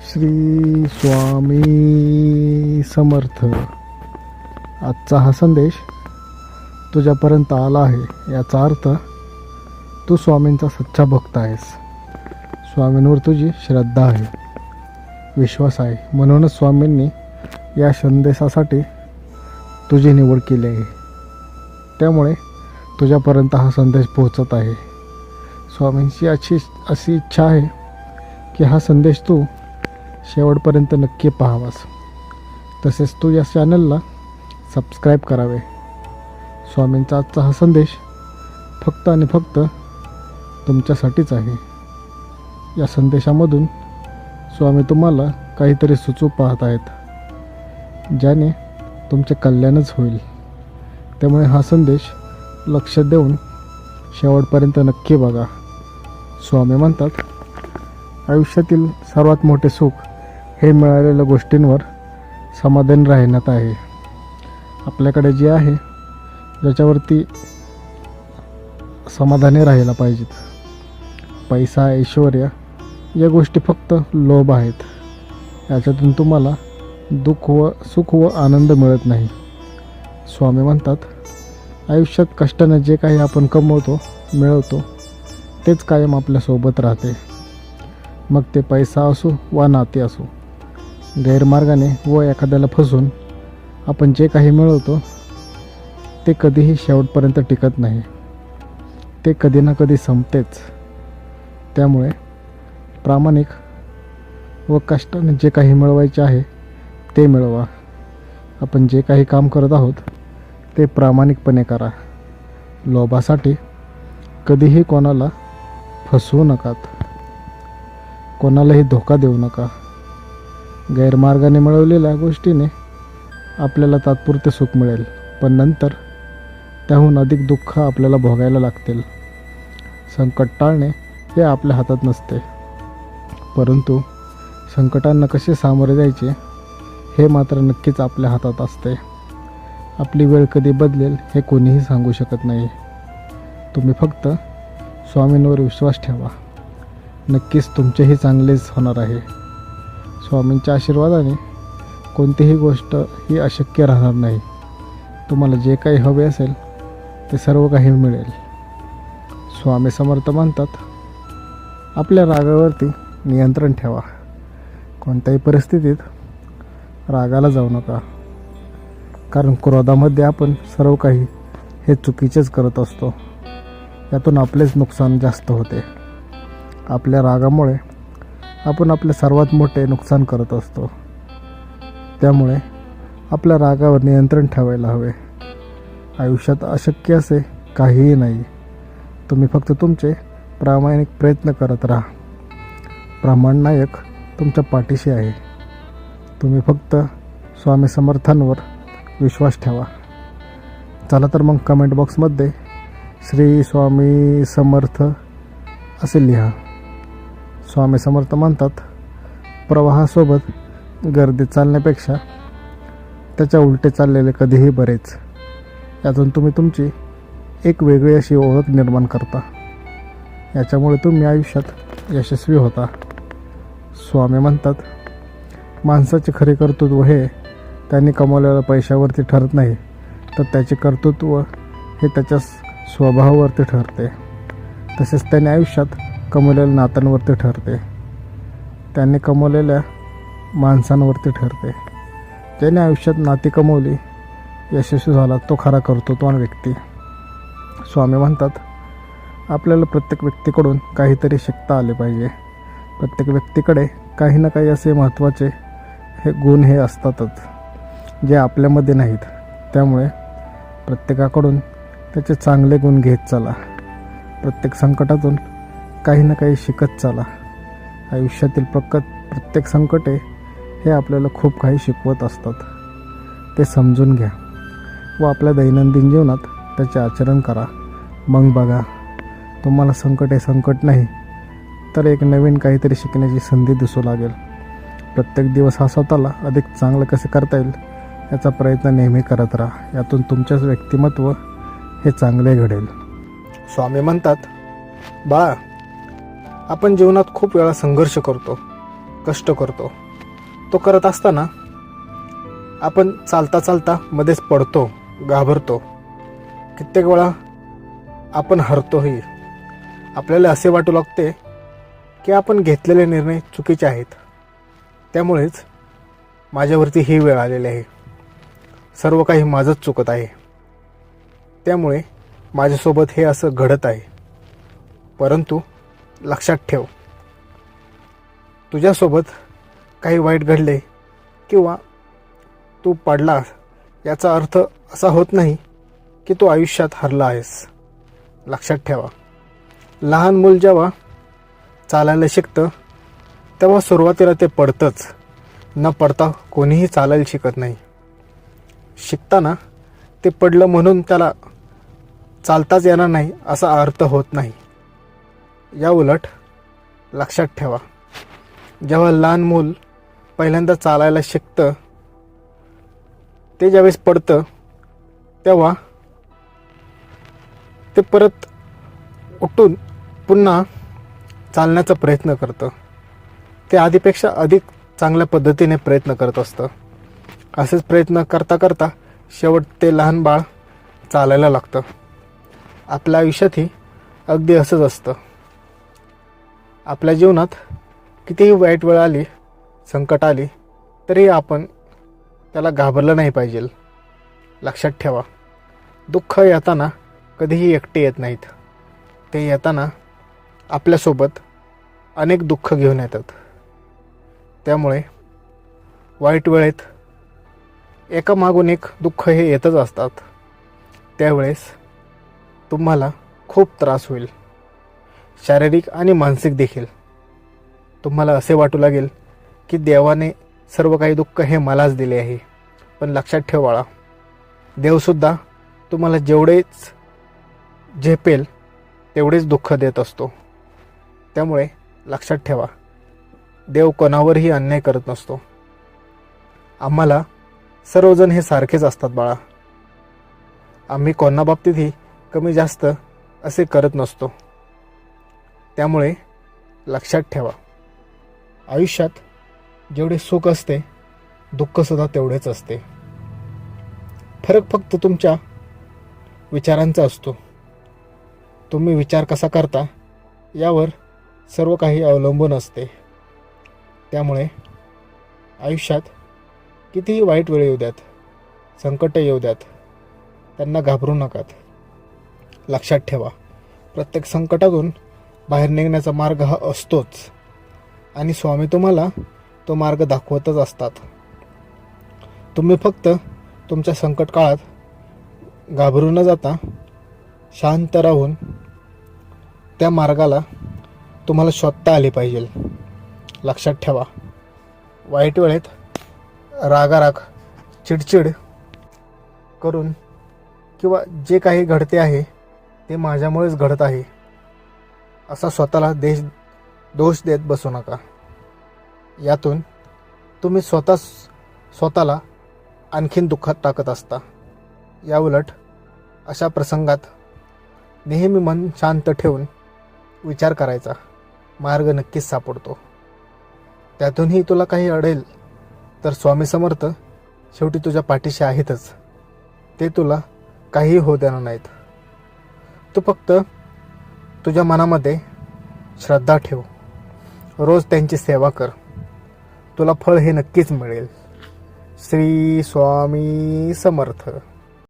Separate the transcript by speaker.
Speaker 1: श्री स्वामी समर्थ. आजचा हा संदेश तुझ्यापर्यंत आला आहे याचा अर्थ तू स्वामींचा सच्चा भक्त आहेस. स्वामींवर तुझी श्रद्धा आहे, विश्वास आहे. म्हणूनच स्वामींनी या संदेशासाठी तुझी निवड केली आहे. त्यामुळे तुझ्यापर्यंत हा संदेश पोहोचत आहे. स्वामींची अशी इच्छा आहे की हा संदेश तू शेवटपर्यंत नक्की पाहावास. तसेच तू या चॅनलला सबस्क्राईब करावे. स्वामींचा आजचा हा संदेश फक्त आणि फक्त तुमच्यासाठीच आहे. या संदेशामधून स्वामी तुम्हाला काहीतरी सुचवू पाहत आहेत, ज्याने तुमचे कल्याणच होईल. त्यामुळे हा संदेश लक्ष देऊन शेवटपर्यंत नक्की बघा. स्वामी म्हणतात, आयुष्यातील सर्वात मोठे सुख हे मिळालेल्या गोष्टींवर समाधान राहण्यात आहे. आपल्याकडे जे आहे ज्याच्यावरती समाधानी राहायला पाहिजेत. पैसा, ऐश्वर या गोष्टी फक्त लोभ आहेत. याच्यातून तुम्हाला दुःख व सुख व आनंद मिळत नाही. स्वामी म्हणतात, आयुष्यात कष्टाने जे काही आपण कमवतो, मिळवतो, तेच कायम आपल्यासोबत राहते. मग ते पैसा असो वा नाते असो. गैरमार्गाने व एखाद्याला फसून आपण जे काही मिळवतो ते कधीही शेवटपर्यंत टिकत नाही. ते कधी ना कधी संपतेच. त्यामुळे प्रामाणिक व कष्टाने जे काही मिळवायचे आहे ते मिळवा. आपण जे काही काम करत आहोत ते प्रामाणिकपणे करा. लोभासाठी कधीही कोणाला फसवू नकात. कोणालाही धोका देऊ नका. गैरमार्गाने मिळवलेल्या गोष्टीने आपल्याला तात्पुरते सुख मिळेल, पण नंतर त्याहून अधिक दुःख आपल्याला भोगायला लागतील. संकट टाळणे हे आपल्या हातात नसते, परंतु संकटांना कसे सामोरे जायचे हे मात्र नक्कीच आपल्या हातात असते. आपली वेळ कधी बदलेल हे कोणीही सांगू शकत नाही. तुम्ही फक्त स्वामींवर विश्वास ठेवा. नक्कीच तुमचेही चांगलेच होणार आहे. स्वामींच्या आशीर्वादाने कोणतीही गोष्ट ही अशक्य राहणार नाही. तुम्हाला जे काही हवे असेल ते सर्व काही मिळेल. स्वामी समर्थ म्हणतात, आपल्या रागावरती नियंत्रण ठेवा. कोणत्याही परिस्थितीत रागाला जाऊ नका, कारण क्रोधामध्ये आपण सर्व काही हे चुकीचेच करत असतो. यातून आपलेच नुकसान जास्त होते. आपल्या रागामुळे आपण आपले सर्वात मोठे नुकसान करत असतो. त्यामुळे आपल्या रागावर नियंत्रण ठेवायला हवे. आयुष्यात अशक्य असे काहीही नाही. तुम्ही फक्त तुमचे प्रामाणिक प्रयत्न करत राहा. ब्रह्मांड नायक तुमच्या पाठीशी आहे. तुम्ही फक्त स्वामी समर्थांवर विश्वास ठेवा. चला तर मग कमेंट बॉक्समध्ये श्री स्वामी समर्थ असे लिहा. स्वामी समर्थ म्हणतात, प्रवाहासोबत गर्दीत चालण्यापेक्षा त्याच्या उलटे चाललेले कधीही बरेच. यातून तुम्ही तुमची एक वेगळी अशी ओळख निर्माण करता. याच्यामुळे तुम्ही आयुष्यात यशस्वी होता. स्वामी म्हणतात, माणसाचे खरे कर्तृत्व हे त्यांनी कमवलेल्या पैशावरती ठरत नाही, तर त्याचे कर्तृत्व हे त्याच्या स्वभावावरती ठरते. तसेच त्याने आयुष्यात कमवलेल्या नात्यांवरती ठरते. त्यांनी कमवलेल्या माणसांवरती ठरते. ज्याने आयुष्यात नाती कमवली, यशस्वी झाला, तो खरा कर्तृत्ववान व्यक्ती. स्वामी म्हणतात, आपल्याला प्रत्येक व्यक्तीकडून काहीतरी शिकता आले पाहिजे. प्रत्येक व्यक्तीकडे काही ना काही असे महत्त्वाचे हे गुण हे असतातच, जे आपल्यामध्ये नाहीत. त्यामुळे प्रत्येकाकडून त्याचे चांगले गुण घेत चला. प्रत्येक संकटातून काही ना काही शिकत चला. आयुष्यातील प्रत्येक संकटे हे आपल्याला खूप काही शिकवत असतात. ते समजून घ्या व आपल्या दैनंदिन जीवनात त्याचे आचरण करा. मग बघा, तुम्हाला संकट हे संकट नाही, तर एक नवीन काहीतरी शिकण्याची संधी दिसू लागेल. प्रत्येक दिवस हा स्वतःला अधिक चांगलं कसे करता येईल याचा प्रयत्न नेहमी करत राहा. यातून तुमचेच व्यक्तिमत्व हे चांगले घडेल. स्वामी म्हणतात, बाळा, आपण जीवनात खूप वेळा संघर्ष करतो. कष्ट करतो. तो करत असताना आपण चालता चालता मध्येच पडतो, घाबरतो. कित्येक वेळा आपण हरतोही. आपल्याला असे वाटू लागते की आपण घेतलेले निर्णय चुकीचे आहेत. त्यामुळेच माझ्यावरती ही वेळ आलेली आहे. सर्व काही माझंच चुकत आहे. त्यामुळे माझ्यासोबत हे असं घडत आहे. परंतु लक्षात ठेव, तुझ्यासोबत काही वाईट घडले किंवा तू पडलास याचा अर्थ असा होत नाही की तू आयुष्यात हरला आहेस. लक्षात ठेवा, लहान मूल जेव्हा चालायला शिकतं तेव्हा सुरुवातीला ते पडतंच. न पडता कोणीही चालायला शिकत नाही. शिकताना ते पडलं म्हणून त्याला चालताच येणार नाही असा अर्थ होत नाही. या उलट लक्षात ठेवा, जेव्हा लहान मूल पहिल्यांदा चालायला शिकतं ते ज्यावेळेस पडतं तेव्हा ते परत उठून पुन्हा चालण्याचा प्रयत्न करतं. ते आधीपेक्षा अधिक चांगल्या पद्धतीने प्रयत्न करत असतं. असेच प्रयत्न करता करता शेवट ते लहान बाळ चालायला लागतं. आपल्या आयुष्यातही अगदी असंच असतं. आपल्या जीवनात कितीही वाईट वेळ आली, संकट आली, तरी आपण त्याला घाबरलं नाही पाहिजे. लक्षात ठेवा, दुःख येताना कधीही एकटे येत नाहीत. ते येताना आपल्यासोबत अनेक दुःख घेऊन येतात. त्यामुळे वाईट वेळेत एकामागून एक दुःख हे येतच असतात. त्यावेळेस तुम्हाला खूप त्रास होईल, शारीरिक आणि मानसिक देखील. तुम्हाला असे वाटू लागेल की देवाने सर्व काही दुःख हे मलाच दिले आहे. पण लक्षात ठेव बाळा, देवसुद्धा तुम्हाला जेवढेच झेपेल तेवढेच दुःख देत असतो. त्यामुळे लक्षात ठेवा, देव कोणावरही अन्याय करत नसतो. आम्हाला सर्वजण हे सारखेच असतात बाळा. आम्ही कोणाबाबतीतही कमी जास्त असे करत नसतो. त्यामुळे लक्षात ठेवा, आयुष्यात जेवढे सुख असते दुःखसुद्धा तेवढेच असते. फरक फक्त तुमच्या विचारांचा असतो. तुम्ही विचार कसा करता यावर सर्व काही अवलंबून असते. त्यामुळे आयुष्यात कितीही वाईट वेळ येऊ द्यात, संकट येऊ द्यात, त्यांना घाबरू नकात. लक्षात ठेवा, प्रत्येक संकटातून बाहेर निघण्याचा मार्ग हा असतोच आणि स्वामी तुम्हाला तो मार्ग दाखवतच असतात. तुम्ही फक्त तुमच्या संकट काळात घाबरू न जाता शांत राहून त्या मार्गाला तुम्हाला शोधता आले पाहिजे. लक्षात ठेवा, वाईट वेळेत रागाराग, चिडचिड करून किंवा जे काही घडते आहे ते माझ्यामुळेच घडत आहे असा स्वतःला दोष देत बसू नका. यातून तुम्ही स्वतःला आणखीन दुःखात टाकत असता. याउलट अशा प्रसंगात नेहमी मन शांत ठेवून विचार करायचा, मार्ग नक्कीच सापडतो. त्यातूनही तुला काही अडेल तर स्वामी समर्थ शेवटी तुझ्या पाठीशी आहेतच. ते तुला काहीही होऊ देणार नाहीत. तू फक्त तुझ्या मनामध्ये श्रद्धा ठेव, रोज त्यांची सेवा कर, तुला फळ हे नक्कीच मिळेल. श्री स्वामी समर्थ.